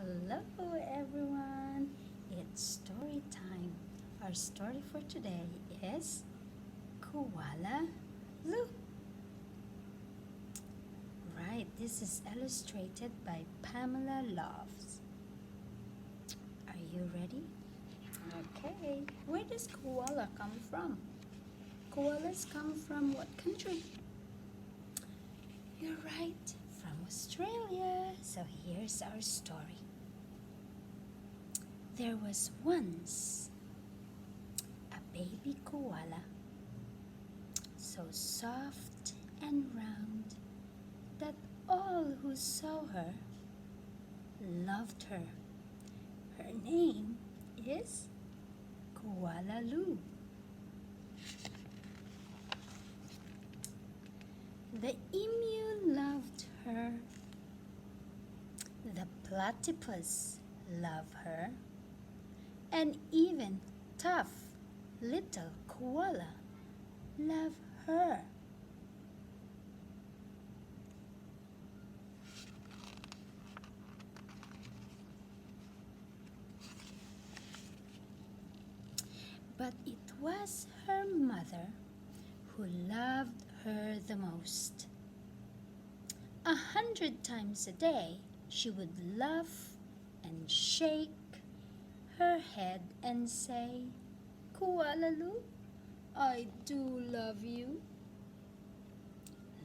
Hello everyone, it's story time. Our story for today is Koala Lou. Right, this is illustrated by Pamela Loves. Are you ready? Okay, where does koala come from? Koalas come from what country? You're right, from Australia. So here's our story. There was once a baby koala, so soft and round that all who saw her loved her. Her name is Koala Lou. The emu loved her. The platypus loved her. And even tough little koala loved her. But it was her mother who loved her the most. 100 times a day she would laugh and shake her head and say, "Koala Lou, I do love you."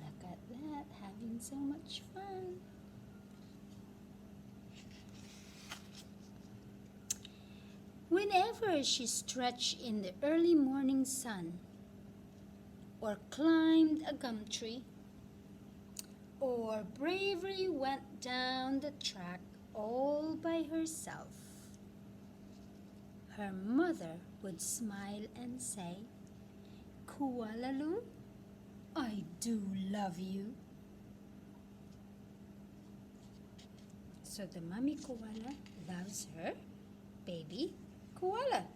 Look at that, having so much fun. Whenever she stretched in the early morning sun, or climbed a gum tree, or bravely went down the track all by herself, her mother would smile and say, "Koala Lou, I do love you." So the mommy koala loves her baby koala.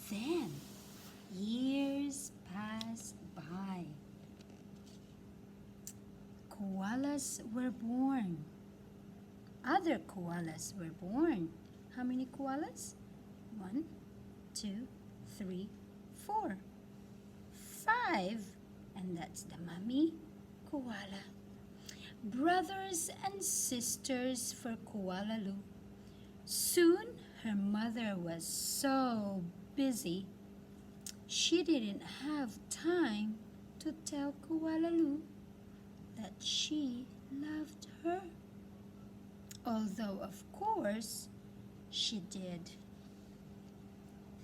Then years passed by. Koalas were born. Other koalas were born. How many koalas? 1, 2, 3, 4, 5. And that's the mommy koala. Brothers and sisters for Koala Lou. Soon her mother was so busy she didn't have time to tell Koala Lou that she loved her. Although of course she did.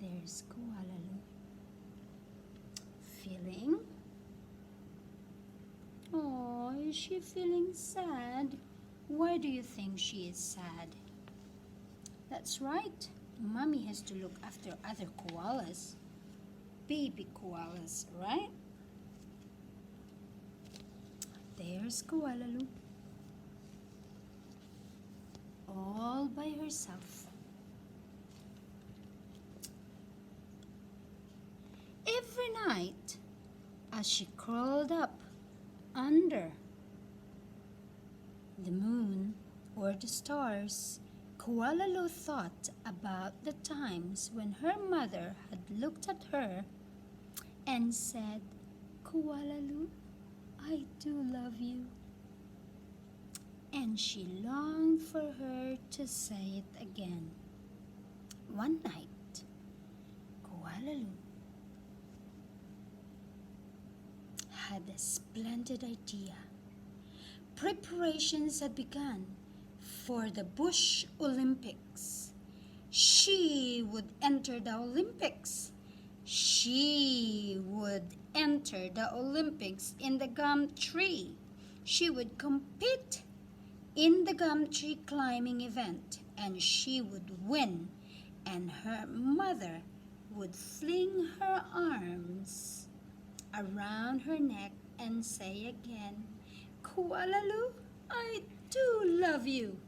There's Koala Lou. Feeling? Oh, is she feeling sad? Why do you think she is sad? That's right. Mommy has to look after other koalas. Baby koalas, right? There's Koala Lou. All by herself. Every night, as she crawled up under the moon or the stars, Koala Lou thought about the times when her mother had looked at her and said, "Koala Lou, I do love you." And she longed for her to say it again. One night, Koala Lou had a splendid idea. Preparations had begun for the Bush Olympics. She would enter the Olympics. She would enter the Olympics in the gum tree. She would compete in the gum tree climbing event, and she would win. And her mother would fling her arms around her neck and say again, "Koala Lou, I do love you."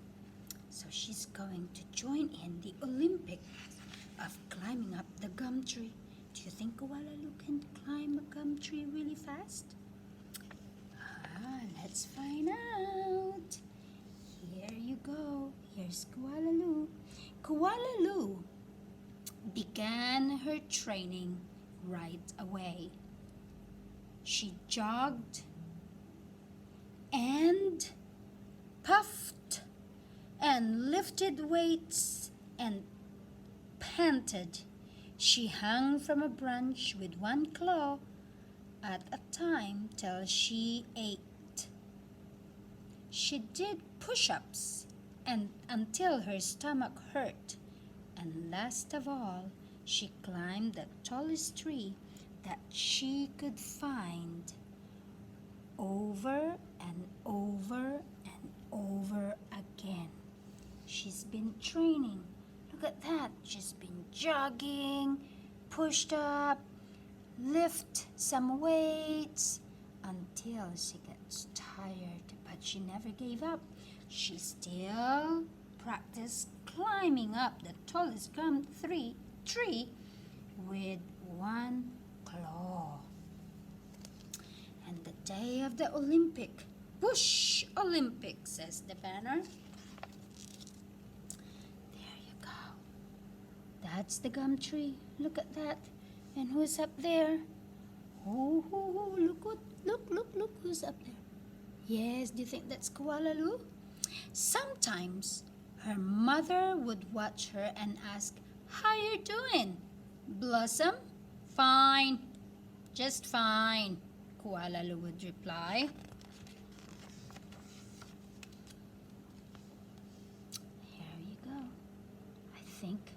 So she's going to join in the Olympics of climbing up the gum tree. Do you think Koala Lou can climb a gum tree really fast? Let's find out. Here you go. Here's Koala Lou. Koala Lou began her training right away. She jogged and puffed and lifted weights and panted. She hung from a branch with one claw at a time till she ate. She did push-ups and until her stomach hurt. And last of all, she climbed the tallest tree that she could find. Over and over and over again. She's been training. Look at that. She's been jogging, pushed up, lift some weights until she gets tired. But she never gave up. She still practiced climbing up the tallest gum tree with one claw. And the day of the Bush Olympics, says the banner. There you go. That's the gum tree. Look at that. And who's up there? Oh, look who's up there. Yes, do you think that's Koala Lou? Sometimes her mother would watch her and ask, "How you doing, Blossom?" "Fine, just fine," Koala Lou would reply. Here you go. I think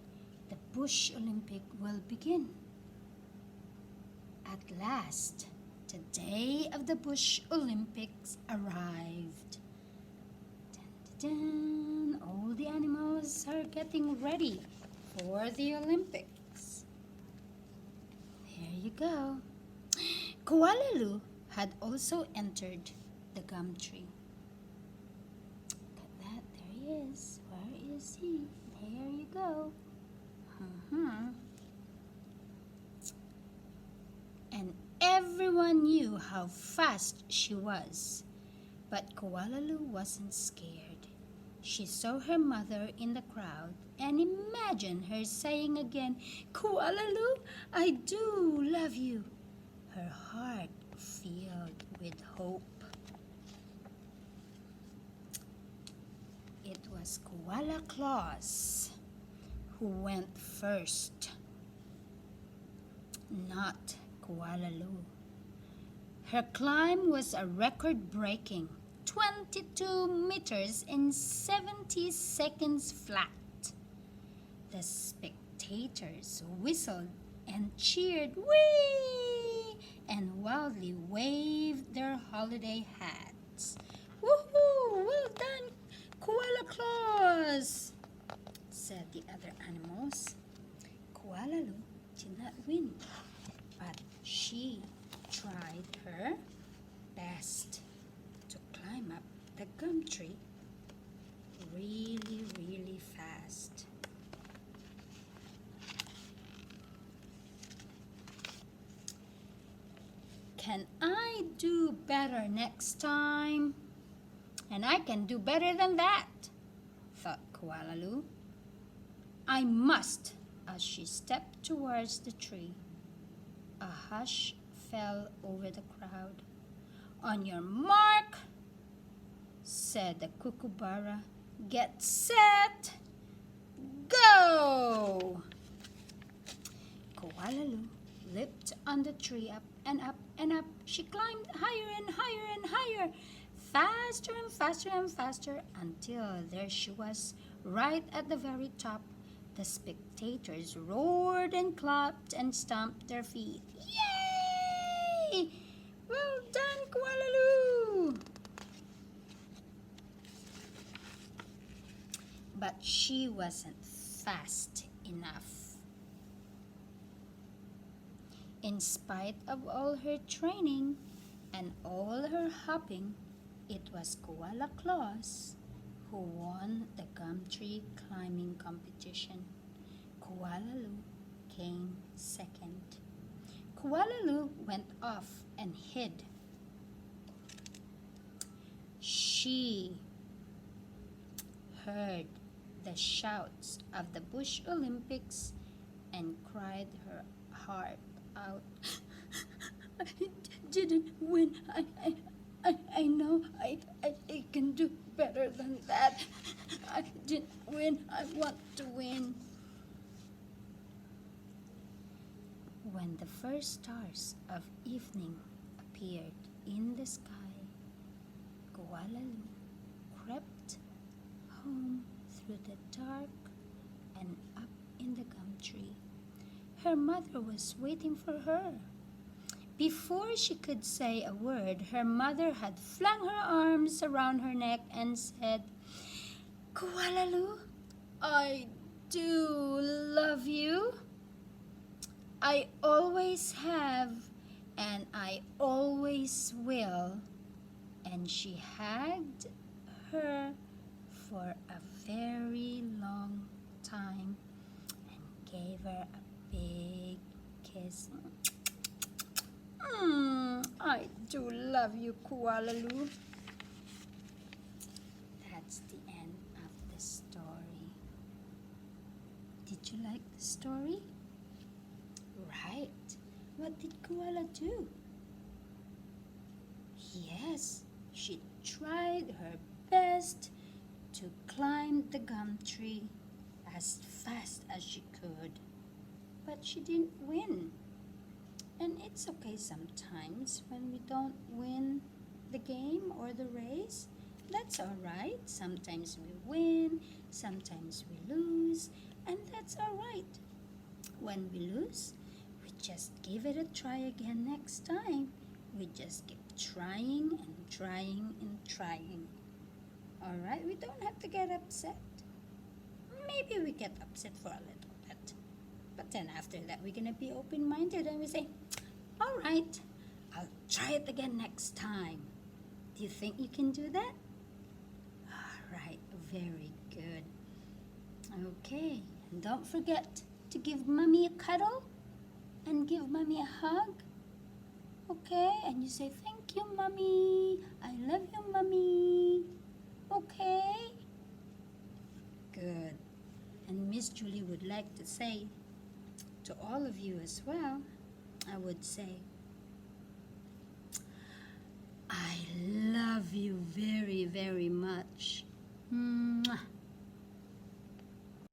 the Bush Olympic will begin. At last, the day of the Bush Olympics arrived. Dun, dun, dun. All the animals are getting ready for the Olympics. There you go. Koala Lou had also entered the gum tree. Look at that. There he is. Where is he? There you go. And everyone knew how fast she was. But Koala Lou wasn't scared. She saw her mother in the crowd and imagined her saying again, "Koala Lou, I do love you." Her heart filled with hope. It was Koala Claus who went first, not Koala Lou. Her climb was a record-breaking 22 meters in 70 seconds flat. The spectators whistled and cheered, "Whee!" and wildly waved their holiday hats. "Woohoo! Well done, Koala Claus!" said the other animals. Koala Lou did not win, but she tried her best to climb up the gum tree really, really fast. Can I do better next time? And I can do better than that, thought Koala Lou. I must. As she stepped towards the tree, a hush fell over the crowd. "On your mark," said the kookaburra. "Get set, go!" Koala Lou leaped on the tree, up and up and up. She climbed higher and higher and higher, faster and faster and faster, until there she was, right at the very top. The spectators roared and clapped and stamped their feet. "Yay! Well done, Koala Lou!" But she wasn't fast enough. In spite of all her training and all her hopping, it was Koala Claus who won the gum tree climbing competition. Koala Lou came second. Koala Lou went off and hid. she heard the shouts of the Bush Olympics and cried her heart out. I didn't win. I know I can do better than that. I didn't win. I want to win. When the first stars of evening appeared in the sky, Koala Lou crept home through the dark and up in the gum tree. Her mother was waiting for her. Before she could say a word, her mother had flung her arms around her neck and said, "Koala Lou, I do love you. I always have, and I always will." And she hugged her for a very long time and gave her a big kiss. I do love you, Koala Lou. That's the end of the story. Did you like the story? Right. What did Koala do? Yes, she tried her best to climb the gum tree as fast as she could. But she didn't win. And it's okay sometimes when we don't win the game or the race. That's all right. Sometimes we win, sometimes we lose, and that's all right. When we lose, we just give it a try again next time. We just keep trying and trying and trying. All right? We don't have to get upset. Maybe we get upset for a little bit. But then after that, we're going to be open-minded and we say, all right, I'll try it again next time. Do you think you can do that? All right, very good. Okay, and don't forget to give Mommy a cuddle and give Mommy a hug. Okay, and you say, thank you, Mommy. I love you, Mommy. Okay? Good. And Miss Julie would like to say to all of you as well, I would say, I love you very, very much. Mwah.